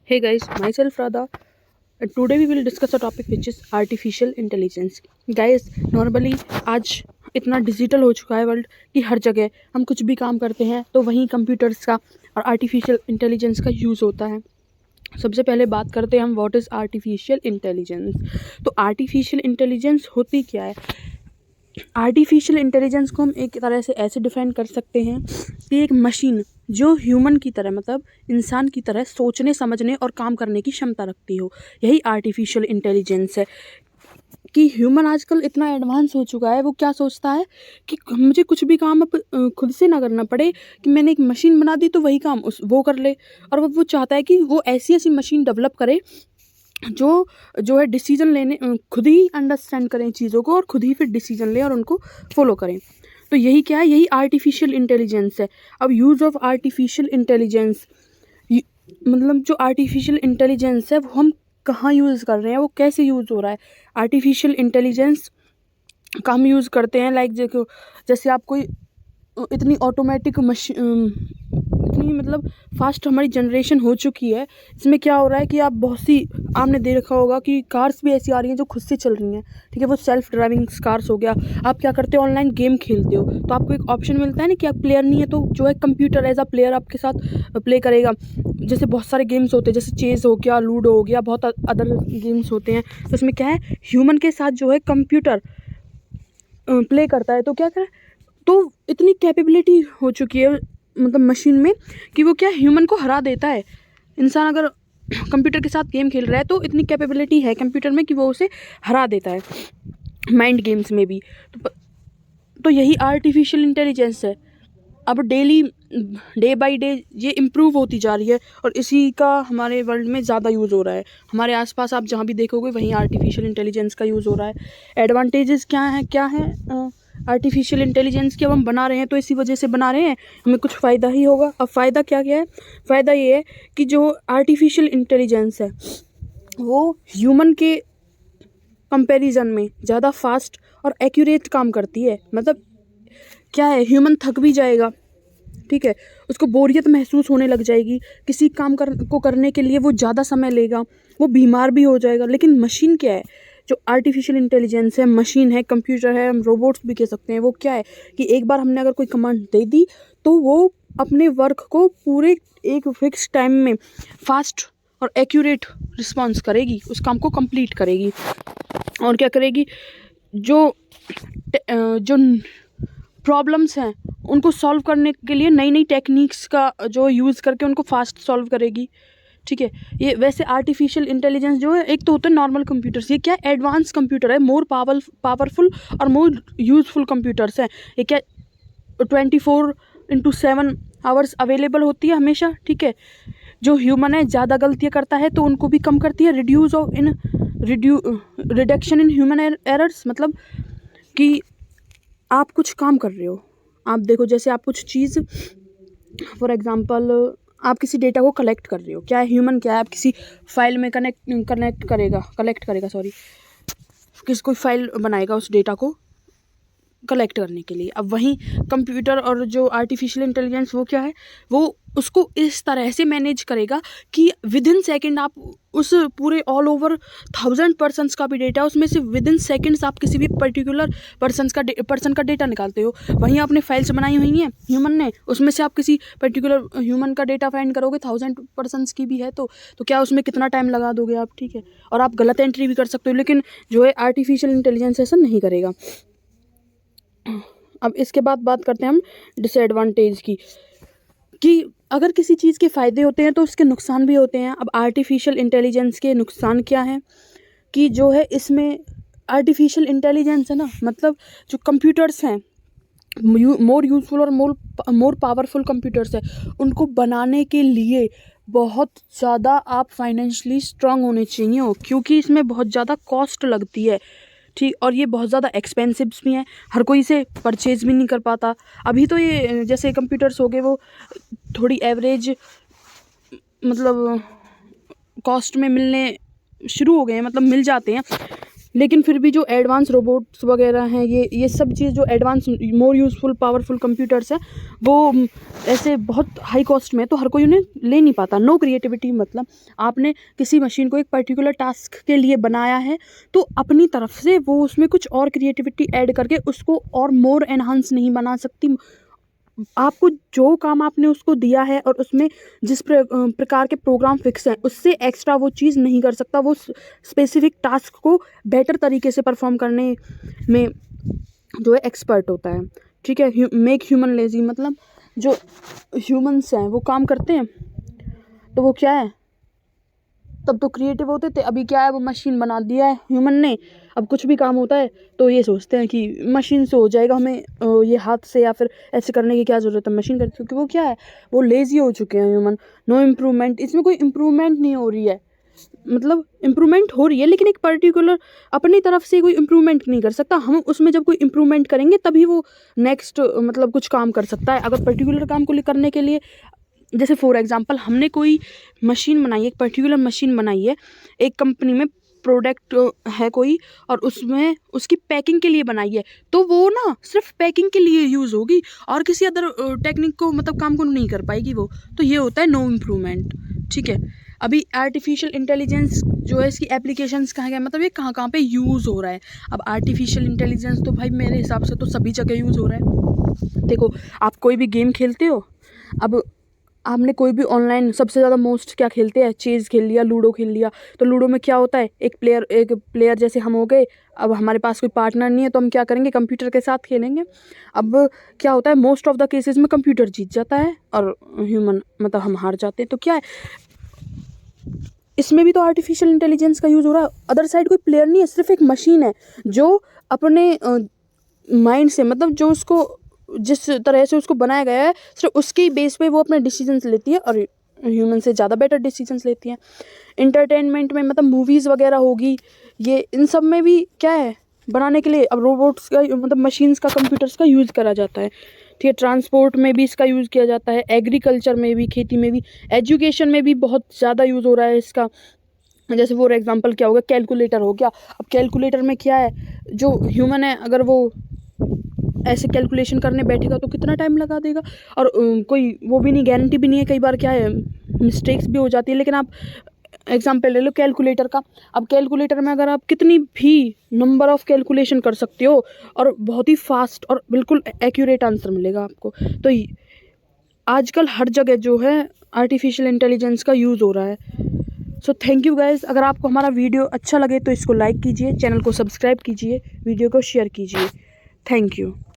Hey guys, myself Radha. And today we will discuss a topic which is artificial intelligence. Guys, normally आज इतना digital हो चुका है world कि हर जगह हम कुछ भी काम करते हैं तो वहीं कंप्यूटर्स का और आर्टिफिशियल इंटेलिजेंस का यूज़ होता है। सबसे पहले बात करते हैं हम व्हाट इज़ आर्टिफिशियल इंटेलिजेंस। तो आर्टिफिशियल इंटेलिजेंस होती क्या है? आर्टिफिशियल इंटेलिजेंस को हम एक तरह से ऐसे डिफाइन कर सकते हैं कि एक मशीन जो ह्यूमन की तरह मतलब इंसान की तरह सोचने समझने और काम करने की क्षमता रखती हो, यही आर्टिफिशियल इंटेलिजेंस है। कि ह्यूमन आजकल इतना एडवांस हो चुका है, वो क्या सोचता है कि मुझे कुछ भी काम अब खुद से ना करना पड़े, कि मैंने एक मशीन बना दी तो वही काम वो कर ले। और वो चाहता है कि वो ऐसी ऐसी मशीन डेवलप करे जो है डिसीजन लेने खुद ही अंडरस्टैंड करें चीज़ों को और खुद ही फिर डिसीजन लें और उनको फॉलो करें। तो यही क्या है, यही आर्टिफिशियल इंटेलिजेंस है। अब यूज़ ऑफ आर्टिफिशियल इंटेलिजेंस मतलब जो आर्टिफिशियल इंटेलिजेंस है वो हम कहाँ यूज़ कर रहे हैं, वो कैसे यूज़ हो रहा है। आर्टिफिशियल इंटेलिजेंस का हम यूज़ करते हैं लाइक देखो, जैसे आप कोई इतनी ऑटोमेटिक इतनी मतलब फास्ट हमारी जनरेशन हो चुकी है। इसमें क्या हो रहा है कि आप बहुत सी आपने देखा होगा कि कार्स भी ऐसी आ रही हैं जो खुद से चल रही हैं, ठीक है। वो सेल्फ ड्राइविंग कार्स हो गया। आप क्या करते हो, ऑनलाइन गेम खेलते हो तो आपको एक ऑप्शन मिलता है ना कि आप प्लेयर नहीं है तो जो है कंप्यूटर एज अ प्लेयर आपके साथ प्ले करेगा। जैसे बहुत सारे गेम्स होते हैं, जैसे चेस हो गया, लूडो हो गया, बहुत अदर गेम्स होते हैं। तो इसमें क्या है, ह्यूमन के साथ जो है कंप्यूटर प्ले करता है। तो क्या करें, तो इतनी कैपेबिलिटी हो चुकी है मतलब मशीन में कि वो क्या ह्यूमन को हरा देता है। इंसान अगर कंप्यूटर के साथ गेम खेल रहा है तो इतनी कैपेबिलिटी है कंप्यूटर में कि वो उसे हरा देता है माइंड गेम्स में भी। तो यही आर्टिफिशियल इंटेलिजेंस है। अब डे बाय डे ये इम्प्रूव होती जा रही है और इसी का हमारे वर्ल्ड में ज़्यादा यूज़ हो रहा है। हमारे आसपास आप जहाँ भी देखोगे वहीं आर्टिफिशियल इंटेलिजेंस का यूज़ हो रहा है। एडवांटेजेस क्या हैं आर्टिफिशियल इंटेलिजेंस की? अब हम बना रहे हैं तो इसी वजह से बना रहे हैं, हमें कुछ फ़ायदा ही होगा। अब फ़ायदा क्या क्या है? फ़ायदा ये है कि जो आर्टिफिशियल इंटेलिजेंस है वो ह्यूमन के कंपैरिजन में ज़्यादा फास्ट और एक्यूरेट काम करती है। मतलब क्या है, ह्यूमन थक भी जाएगा, ठीक है, उसको बोरियत महसूस होने लग जाएगी, किसी काम को करने के लिए वो ज़्यादा समय लेगा, वो बीमार भी हो जाएगा। लेकिन मशीन क्या है, जो आर्टिफिशियल इंटेलिजेंस है, मशीन है, कंप्यूटर है, हम रोबोट्स भी कह सकते हैं। वो क्या है कि एक बार हमने अगर कोई कमांड दे दी तो वो अपने वर्क को पूरे एक फिक्स टाइम में फास्ट और एक्यूरेट रिस्पॉन्स करेगी, उस काम को कंप्लीट करेगी। और क्या करेगी, जो जो प्रॉब्लम्स हैं उनको सॉल्व करने के लिए नई नई टेक्निक्स का जो यूज़ करके उनको फास्ट सॉल्व करेगी, ठीक है। ये वैसे आर्टिफिशियल इंटेलिजेंस जो है, एक तो होता है नॉर्मल कंप्यूटर्स, ये क्या एडवांस कंप्यूटर है, मोर पावरफुल और मोर यूज़फुल कंप्यूटर्स हैं। ये क्या 24/7 आवर्स अवेलेबल होती है हमेशा, ठीक है। जो ह्यूमन है ज़्यादा गलतियाँ करता है तो उनको भी कम करती है। रिडक्शन इन ह्यूमन एरर्स, मतलब कि आप कुछ काम कर रहे हो, आप देखो जैसे आप कुछ चीज़ फॉर एग्जांपल आप किसी डेटा को कलेक्ट कर रहे हो, क्या है ह्यूमन, क्या है आप किसी फाइल में कलेक्ट करेगा सॉरी, कोई फाइल बनाएगा उस डेटा को कलेक्ट करने के लिए। अब वहीं कंप्यूटर और जो आर्टिफिशियल इंटेलिजेंस वो क्या है, वो उसको इस तरह से मैनेज करेगा कि विद इन सेकेंड आप उस पूरे ऑल ओवर 1000 पर्सनस का भी डेटा, उसमें से विद इन सेकेंड्स आप किसी भी पर्टिकुलर पर्सन का डेटा निकालते हो। वहीं आपने फाइल्स बनाई हुई हैं ह्यूमन ने, उसमें से आप किसी पर्टिकुलर ह्यूमन का डेटा फाइंड करोगे, 1000 पर्सनस की भी है तो क्या उसमें कितना टाइम लगा दोगे आप, ठीक है। और आप गलत एंट्री भी कर सकते हो, लेकिन जो है आर्टिफिशियल इंटेलिजेंस ऐसा नहीं करेगा। अब इसके बाद बात करते हैं हम डिसएडवांटेज की, कि अगर किसी चीज़ के फ़ायदे होते हैं तो उसके नुकसान भी होते हैं। अब आर्टिफिशियल इंटेलिजेंस के नुकसान क्या हैं कि जो है इसमें आर्टिफिशियल इंटेलिजेंस है ना, मतलब जो कंप्यूटर्स हैं मोर यूज़फुल और मोर पावरफुल कंप्यूटर्स है, उनको बनाने के लिए बहुत ज़्यादा आप फाइनेंशियली स्ट्रांग होने चाहिए हो, क्योंकि इसमें बहुत ज़्यादा कॉस्ट लगती है, ठीक। और ये बहुत ज़्यादा एक्सपेंसिव भी हैं, हर कोई इसे परचेज़ भी नहीं कर पाता। अभी तो ये जैसे कंप्यूटर्स हो गए वो थोड़ी एवरेज मतलब कॉस्ट में मिलने शुरू हो गए हैं, मतलब मिल जाते हैं। लेकिन फिर भी जो एडवांस रोबोट्स वगैरह हैं, ये सब चीज़ जो एडवांस मोर यूज़फुल पावरफुल कंप्यूटर्स हैं, वो ऐसे बहुत हाई कॉस्ट में, तो हर कोई उन्हें ले नहीं पाता। नो क्रिएटिविटी मतलब आपने किसी मशीन को एक पर्टिकुलर टास्क के लिए बनाया है, तो अपनी तरफ से वो उसमें कुछ और क्रिएटिविटी ऐड करके उसको और मोर एनहांस नहीं बना सकती। आपको जो काम आपने उसको दिया है और उसमें जिस प्रकार के प्रोग्राम फिक्स हैं, उससे एक्स्ट्रा वो चीज़ नहीं कर सकता। वो स्पेसिफिक टास्क को बेटर तरीके से परफॉर्म करने में जो है एक्सपर्ट होता है, ठीक है। मेक ह्यूमन लेजी मतलब जो ह्यूमंस हैं वो काम करते हैं तो वो क्या है, तब तो क्रिएटिव होते थे। अभी क्या है, वो मशीन बना दिया है ह्यूमन ने। अब कुछ भी काम होता है तो ये सोचते हैं कि मशीन से हो जाएगा, हमें ये हाथ से या फिर ऐसे करने की क्या ज़रूरत है, मशीन करती है। क्योंकि वो क्या है, वो लेज़ी हो चुके हैं ह्यूमन। नो इम्प्रूवमेंट, इसमें कोई इम्प्रूवमेंट नहीं हो रही है। मतलब इम्प्रूवमेंट हो रही है लेकिन एक पर्टिकुलर अपनी तरफ से कोई इम्प्रूवमेंट नहीं कर सकता। हम उसमें जब कोई इम्प्रूवमेंट करेंगे तभी वो नेक्स्ट मतलब कुछ काम कर सकता है। अगर पर्टिकुलर काम को करने के लिए, जैसे फॉर एग्जांपल हमने कोई मशीन बनाई है, एक पर्टिकुलर मशीन बनाई है, एक कंपनी में प्रोडक्ट है कोई, और उसमें उसकी पैकिंग के लिए बनाई है, तो वो ना सिर्फ पैकिंग के लिए यूज़ होगी और किसी अदर टेक्निक को मतलब काम को नहीं कर पाएगी वो। तो ये होता है नो इम्प्रूवमेंट, ठीक है। अभी आर्टिफिशियल इंटेलिजेंस जो है, इसकी एप्लीकेशंस कहाँ गए, मतलब ये कहाँ कहाँ पे यूज़ हो रहा है। अब आर्टिफिशियल इंटेलिजेंस तो भाई मेरे हिसाब से तो सभी जगह यूज़ हो रहा है। देखो, आप कोई भी गेम खेलते हो, अब आपने कोई भी ऑनलाइन सबसे ज़्यादा मोस्ट क्या खेलते हैं, चेज़ खेल लिया, लूडो खेल लिया। तो लूडो में क्या होता है, एक प्लेयर जैसे हम हो गए, अब हमारे पास कोई पार्टनर नहीं है तो हम क्या करेंगे, कंप्यूटर के साथ खेलेंगे। अब क्या होता है, मोस्ट ऑफ द केसेस में कंप्यूटर जीत जाता है और ह्यूमन मतलब हम हार जाते हैं। तो क्या है, इसमें भी तो आर्टिफिशियल इंटेलिजेंस का यूज़ हो रहा है। अदर साइड कोई प्लेयर नहीं है, सिर्फ एक मशीन है जो अपने माइंड से, मतलब जो उसको जिस तरह से उसको बनाया गया है, सिर्फ उसकी बेस पे वो अपने डिसीजंस लेती है और ह्यूमन से ज़्यादा बेटर डिसीजंस लेती है। इंटरटेनमेंट में मतलब मूवीज़ वगैरह होगी, ये इन सब में भी क्या है, बनाने के लिए अब रोबोट्स का मतलब मशीन्स का, कंप्यूटर्स का यूज़ करा जाता है, ठीक है। ट्रांसपोर्ट में भी इसका यूज़ किया जाता है, एग्रीकल्चर में भी, खेती में भी, एजुकेशन में भी बहुत ज़्यादा यूज़ हो रहा है इसका। जैसे फॉर एग्जांपल क्या होगा, कैलकुलेटर हो गया। अब कैलकुलेटर में क्या है, जो ह्यूमन है अगर वो ऐसे कैलकुलेशन करने बैठेगा तो कितना टाइम लगा देगा, और कोई वो भी नहीं, गारंटी भी नहीं है, कई बार क्या है मिस्टेक्स भी हो जाती है। लेकिन आप एग्जांपल ले लो कैलकुलेटर का। अब कैलकुलेटर में अगर आप कितनी भी नंबर ऑफ कैलकुलेशन कर सकते हो और बहुत ही फास्ट और बिल्कुल एक्यूरेट आंसर मिलेगा आपको। तो आजकल हर जगह जो है आर्टिफिशियल इंटेलिजेंस का यूज़ हो रहा है। So thank you guys. अगर आपको हमारा वीडियो अच्छा लगे तो इसको लाइक कीजिए, चैनल को सब्सक्राइब कीजिए, वीडियो को शेयर कीजिए। Thank you.